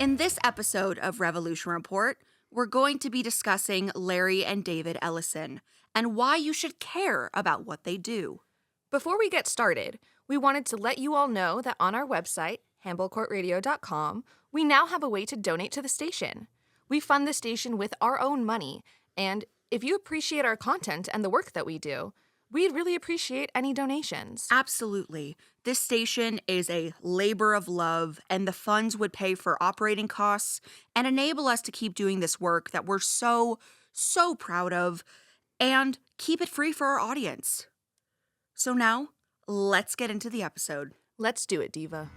In this episode of Revolution Report, we're going to be discussing Larry and David Ellison and why you should care about what they do. Before we get started, we wanted to let you all know that on our website, handballcourtradio.com, we now have a way to donate to the station. We fund the station with our own money, and if you appreciate our content and the work that we do, we'd really appreciate any donations. Absolutely. This station is a labor of love, and the funds would pay for operating costs and enable us to keep doing this work that we're so proud of and keep it free for our audience. So now, let's get into the episode. Let's do it, Diva.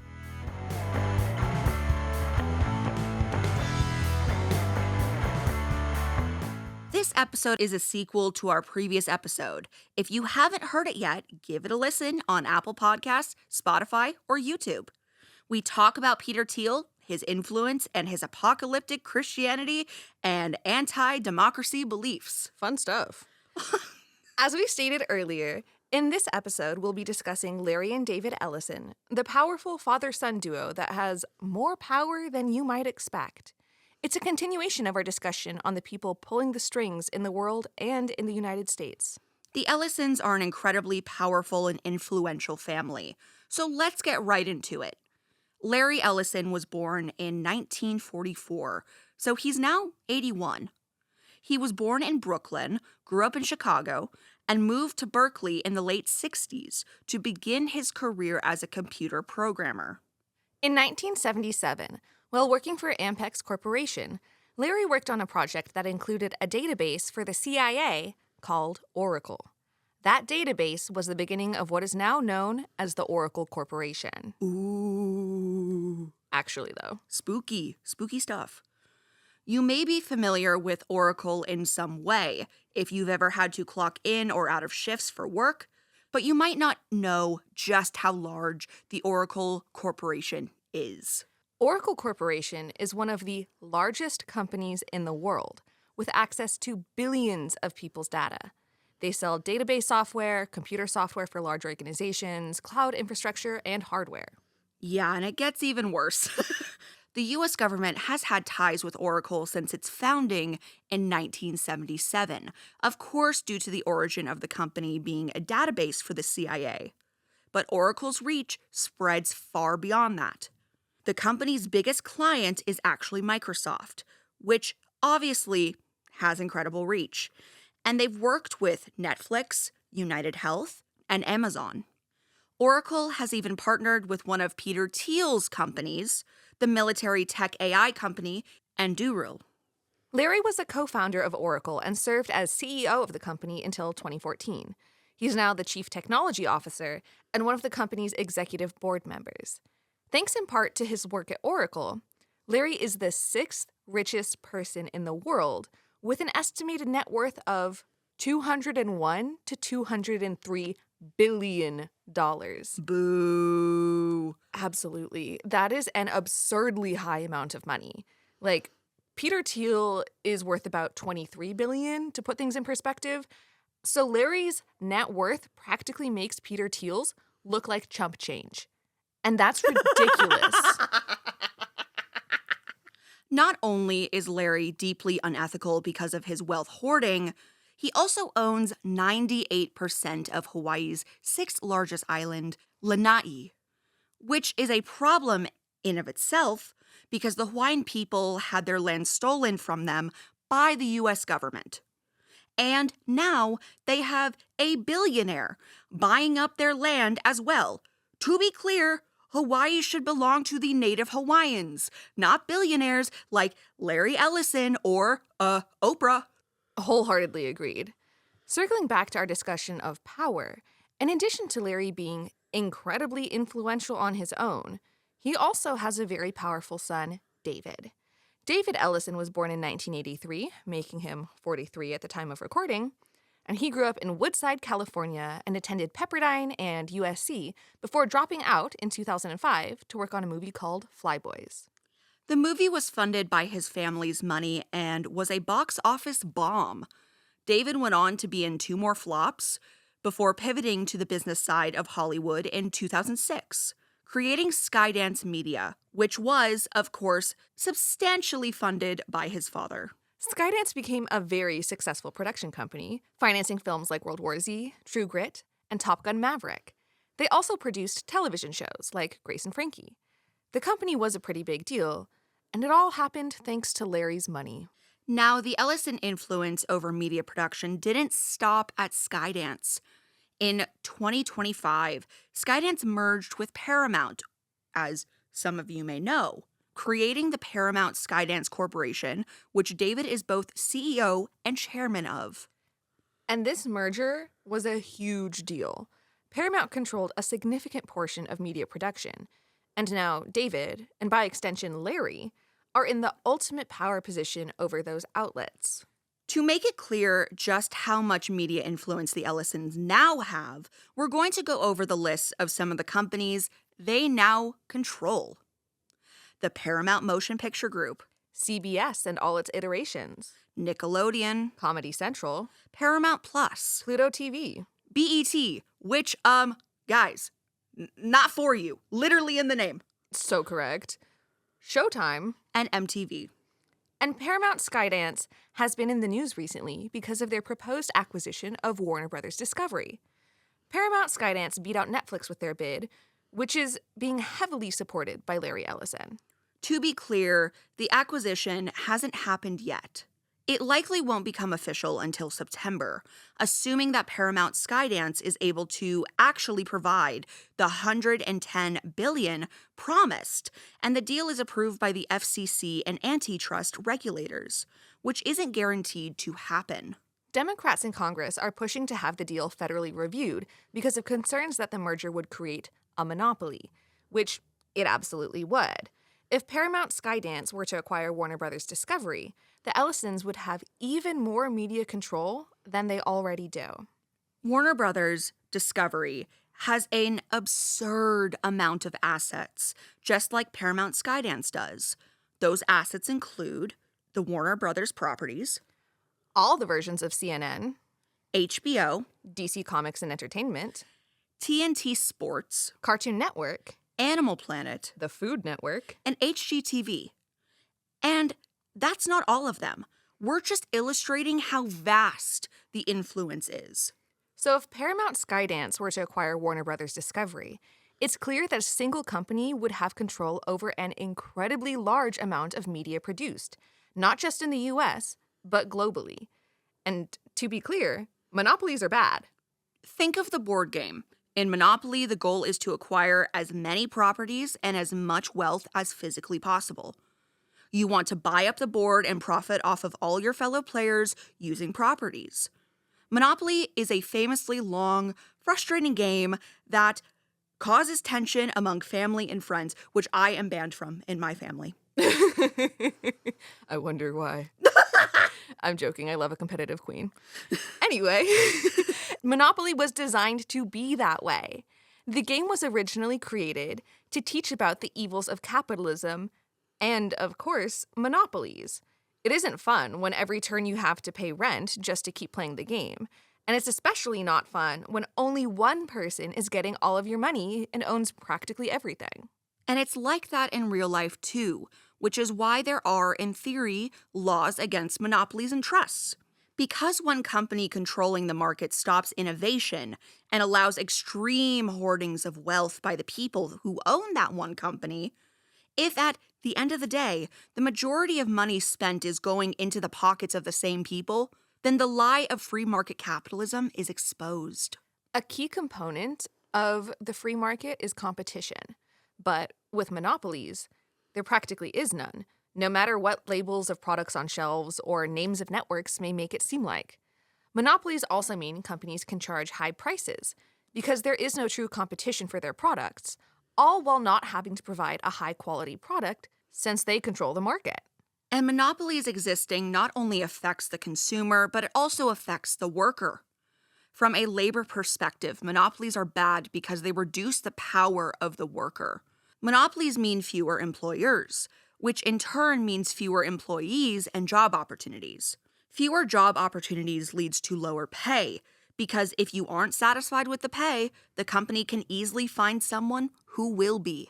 This episode is a sequel to our previous episode. If you haven't heard it yet, give it a listen on Apple Podcasts, Spotify, or YouTube. We talk about Peter Thiel, his influence, and his apocalyptic Christianity and anti-democracy beliefs. Fun stuff. As we stated earlier, in this episode, we'll be discussing Larry and David Ellison, the powerful father-son duo that has more power than you might expect. It's a continuation of our discussion on the people pulling the strings in the world and in the United States. The Ellisons are an incredibly powerful and influential family, so let's get right into it. Larry Ellison was born in 1944, so he's now 81. He was born in Brooklyn, grew up in Chicago, and moved to Berkeley in the late 60s to begin his career as a computer programmer. In 1977, while working for Ampex Corporation, Larry worked on a project that included a database for the CIA called Oracle. That database was the beginning of what is now known as the Oracle Corporation. Ooh. Actually, though. Spooky stuff. You may be familiar with Oracle in some way if you've ever had to clock in or out of shifts for work, but you might not know just how large the Oracle Corporation is. Oracle Corporation is one of the largest companies in the world, with access to billions of people's data. They sell database software, computer software for large organizations, cloud infrastructure, and hardware. Yeah, and it gets even worse. The U.S. government has had ties with Oracle since its founding in 1977, of course due to the origin of the company being a database for the CIA. But Oracle's reach spreads far beyond that. The company's biggest client is actually Microsoft, which obviously has incredible reach. And they've worked with Netflix, United Health, and Amazon. Oracle has even partnered with one of Peter Thiel's companies, the military tech AI company, Anduril. Larry was a co-founder of Oracle and served as CEO of the company until 2014. He's now the chief technology officer and one of the company's executive board members. Thanks in part to his work at Oracle, Larry is the sixth richest person in the world with an estimated net worth of $201 to $203 billion. Boo. Absolutely. That is an absurdly high amount of money. Like, Peter Thiel is worth about $23 billion, to put things in perspective. So Larry's net worth practically makes Peter Thiel's look like chump change. And that's ridiculous. Not only is Larry deeply unethical because of his wealth hoarding, he also owns 98% of Hawaii's sixth largest island, Lanai, which is a problem in of itself because the Hawaiian people had their land stolen from them by the U.S. government. And now they have a billionaire buying up their land as well. To be clear, Hawaii should belong to the native Hawaiians, not billionaires like Larry Ellison or, Oprah. Wholeheartedly agreed. Circling back to our discussion of power, in addition to Larry being incredibly influential on his own, he also has a very powerful son, David. David Ellison was born in 1983, making him 43 at the time of recording, and he grew up in Woodside, California, and attended Pepperdine and USC before dropping out in 2005 to work on a movie called Flyboys. The movie was funded by his family's money and was a box office bomb. David went on to be in 2 more flops before pivoting to the business side of Hollywood in 2006, creating Skydance Media, which was, of course, substantially funded by his father. Skydance became a very successful production company, financing films like World War Z, True Grit, and Top Gun Maverick. They also produced television shows like Grace and Frankie. The company was a pretty big deal, and it all happened thanks to Larry's money. Now, the Ellison influence over media production didn't stop at Skydance. In 2025, Skydance merged with Paramount, as some of you may know, creating the Paramount Skydance Corporation, which David is both CEO and chairman of. And this merger was a huge deal. Paramount controlled a significant portion of media production, and now David, and by extension Larry, are in the ultimate power position over those outlets. To make it clear just how much media influence the Ellisons now have, we're going to go over the lists of some of the companies they now control. The Paramount Motion Picture Group, CBS and all its iterations, Nickelodeon, Comedy Central, Paramount Plus, Pluto TV, BET, which, guys, not for you, literally in the name, so correct, Showtime, and MTV. And Paramount Skydance has been in the news recently because of their proposed acquisition of Warner Brothers Discovery. Paramount Skydance beat out Netflix with their bid, which is being heavily supported by Larry Ellison. To be clear, the acquisition hasn't happened yet. It likely won't become official until September, assuming that Paramount Skydance is able to actually provide the $110 billion promised, and the deal is approved by the FCC and antitrust regulators, which isn't guaranteed to happen. Democrats in Congress are pushing to have the deal federally reviewed because of concerns that the merger would create a monopoly, which it absolutely would. If Paramount Skydance were to acquire Warner Brothers Discovery, the Ellisons would have even more media control than they already do. Warner Brothers Discovery has an absurd amount of assets, just like Paramount Skydance does. Those assets include the Warner Brothers properties, All the versions of CNN, HBO, DC Comics and Entertainment, TNT Sports, Cartoon Network, Animal Planet, the Food Network, and HGTV. And that's not all of them. We're just illustrating how vast the influence is. So if Paramount Skydance were to acquire Warner Brothers Discovery, it's clear that a single company would have control over an incredibly large amount of media produced, not just in the US, but globally. And to be clear, monopolies are bad. Think of the board game. In Monopoly, the goal is to acquire as many properties and as much wealth as physically possible. You want to buy up the board and profit off of all your fellow players using properties. Monopoly is a famously long, frustrating game that causes tension among family and friends, which I am banned from in my family. I wonder why. I'm joking. I love a competitive queen. Anyway, Monopoly was designed to be that way. The game was originally created to teach about the evils of capitalism and, of course, monopolies. It isn't fun when every turn you have to pay rent just to keep playing the game. And it's especially not fun when only one person is getting all of your money and owns practically everything. And it's like that in real life too, which is why there are, in theory, laws against monopolies and trusts. Because one company controlling the market stops innovation and allows extreme hoardings of wealth by the people who own that one company, if at the end of the day, the majority of money spent is going into the pockets of the same people, then the lie of free market capitalism is exposed. A key component of the free market is competition. But with monopolies, there practically is none, no matter what labels of products on shelves or names of networks may make it seem like. Monopolies also mean companies can charge high prices because there is no true competition for their products, all while not having to provide a high-quality product since they control the market. And monopolies existing not only affects the consumer, but it also affects the worker. From a labor perspective, monopolies are bad because they reduce the power of the worker. Monopolies mean fewer employers, which in turn means fewer employees and job opportunities. Fewer job opportunities leads to lower pay Because if you aren't satisfied with the pay, the company can easily find someone who will be.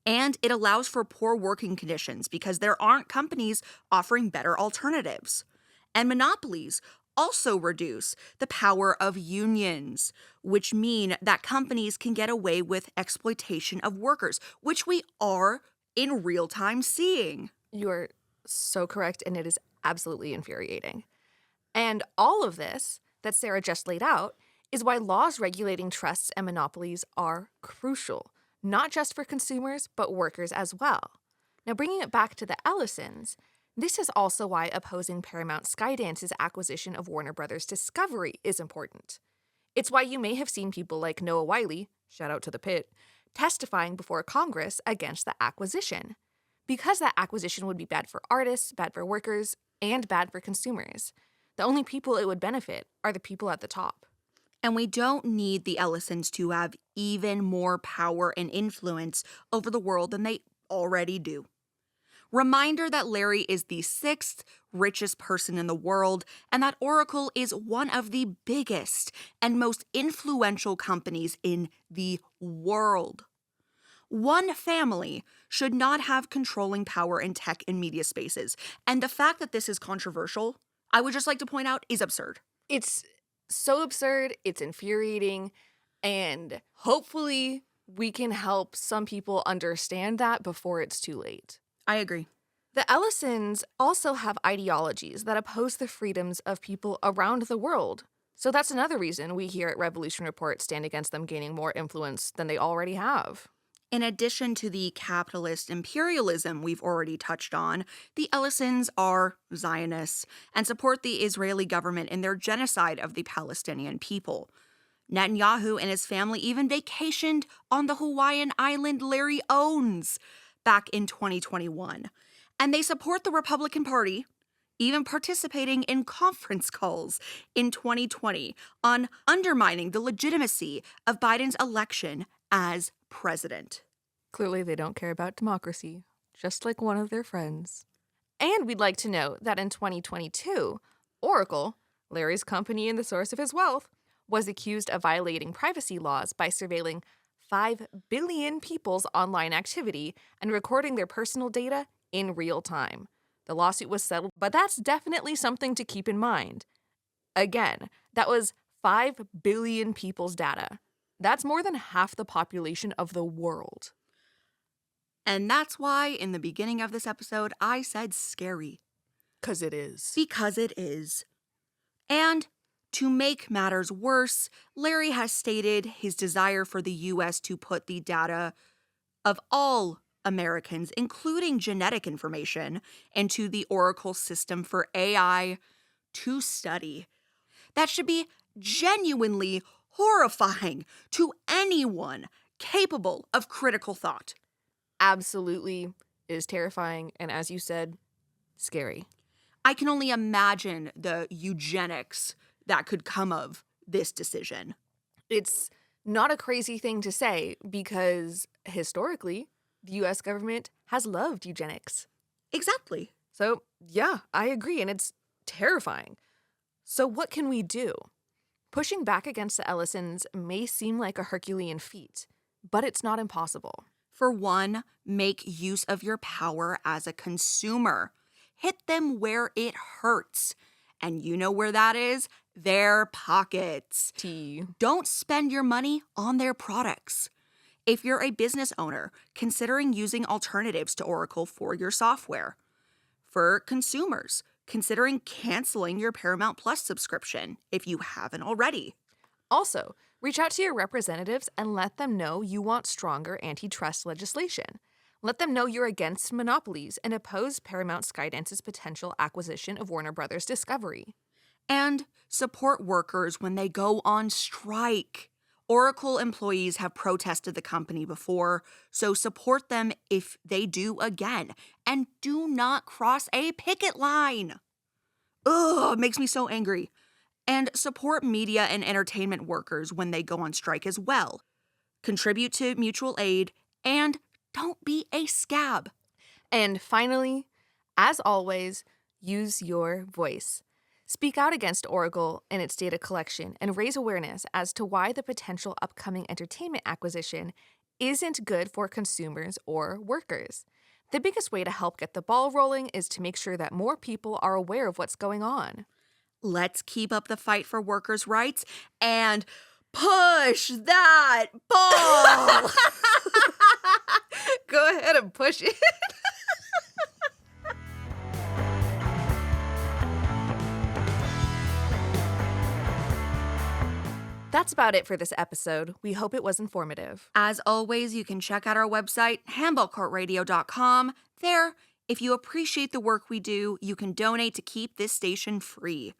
And it allows for poor working conditions because there aren't companies offering better alternatives. And monopolies also reduce the power of unions, which mean that companies can get away with exploitation of workers, which we are in real time seeing. You're so correct, and it is absolutely infuriating. And all of this that Sarah just laid out is why laws regulating trusts and monopolies are crucial, not just for consumers, but workers as well. Now, bringing it back to the Ellisons, this is also why opposing Paramount Skydance's acquisition of Warner Brothers Discovery is important. It's why you may have seen people like Noah Wiley, shout out to the pit, testifying before Congress against the acquisition. Because that acquisition would be bad for artists, bad for workers, and bad for consumers. The only people it would benefit are the people at the top. And we don't need the Ellisons to have even more power and influence over the world than they already do. Reminder that Larry is the 6th richest person in the world and that Oracle is one of the biggest and most influential companies in the world. One family should not have controlling power in tech and media spaces. And the fact that this is controversial, I would just like to point out, is absurd. It's so absurd, it's infuriating, and hopefully we can help some people understand that before it's too late. I agree. The Ellisons also have ideologies that oppose the freedoms of people around the world. So that's another reason we here at Revolution Report stand against them gaining more influence than they already have. In addition to the capitalist imperialism we've already touched on, the Ellisons are Zionists and support the Israeli government in their genocide of the Palestinian people. Netanyahu and his family even vacationed on the Hawaiian island Larry owns back in 2021. And they support the Republican Party, even participating in conference calls in 2020 on undermining the legitimacy of Biden's election as president. Clearly, they don't care about democracy, just like one of their friends. And we'd like to note that in 2022, Oracle, Larry's company and the source of his wealth, was accused of violating privacy laws by surveilling 5 billion people's online activity and recording their personal data in real time. The lawsuit was settled, but that's definitely something to keep in mind. Again, that was 5 billion people's data. That's more than half the population of the world. And that's why in the beginning of this episode, I said scary. 'Cause it is. Because it is. And to make matters worse, Larry has stated his desire for the U.S. to put the data of all Americans, including genetic information, into the Oracle system for AI to study. That should be genuinely horrifying to anyone capable of critical thought. Absolutely is terrifying, and as you said, scary. I can only imagine the eugenics that could come of this decision. It's not a crazy thing to say because historically, the US government has loved eugenics. Exactly. So, yeah, I agree, and it's terrifying. So, what can we do? Pushing back against the Ellisons may seem like a Herculean feat, but it's not impossible. For one, make use of your power as a consumer. Hit them where it hurts. And you know where that is? Their pockets. Don't spend your money on their products. If you're a business owner, considering using alternatives to Oracle for your software. For consumers, considering canceling your Paramount Plus subscription if you haven't already. Also, reach out to your representatives and let them know you want stronger antitrust legislation. Let them know you're against monopolies and oppose Paramount Skydance's potential acquisition of Warner Brothers Discovery. And support workers when they go on strike. Oracle employees have protested the company before, so support them if they do again. And do not cross a picket line. Ugh, it makes me so angry. And support media and entertainment workers when they go on strike as well. Contribute to mutual aid, and don't be a scab. And finally, as always, use your voice. Speak out against Oracle and its data collection and raise awareness as to why the potential upcoming entertainment acquisition isn't good for consumers or workers. The biggest way to help get the ball rolling is to make sure that more people are aware of what's going on. Let's keep up the fight for workers' rights and push that ball! Go ahead and push it. That's about it for this episode. We hope it was informative. As always, you can check out our website, handballcourtradio.com. There, if you appreciate the work we do, you can donate to keep this station free.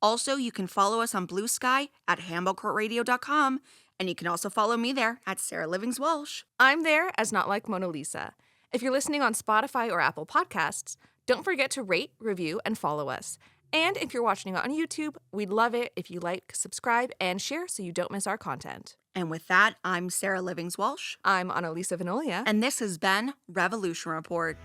Also, you can follow us on Blue Sky at handballcourtradio.com, and you can also follow me there at Sarah Livings-Walsh. I'm there as Not Like Mona Lisa. If you're listening on Spotify or Apple Podcasts, don't forget to rate, review, and follow us. And if you're watching on YouTube, we'd love it if you like, subscribe, and share so you don't miss our content. And with that, I'm Sarah Livings-Walsh. I'm Analisa Venolia. And this has been Revolution Report.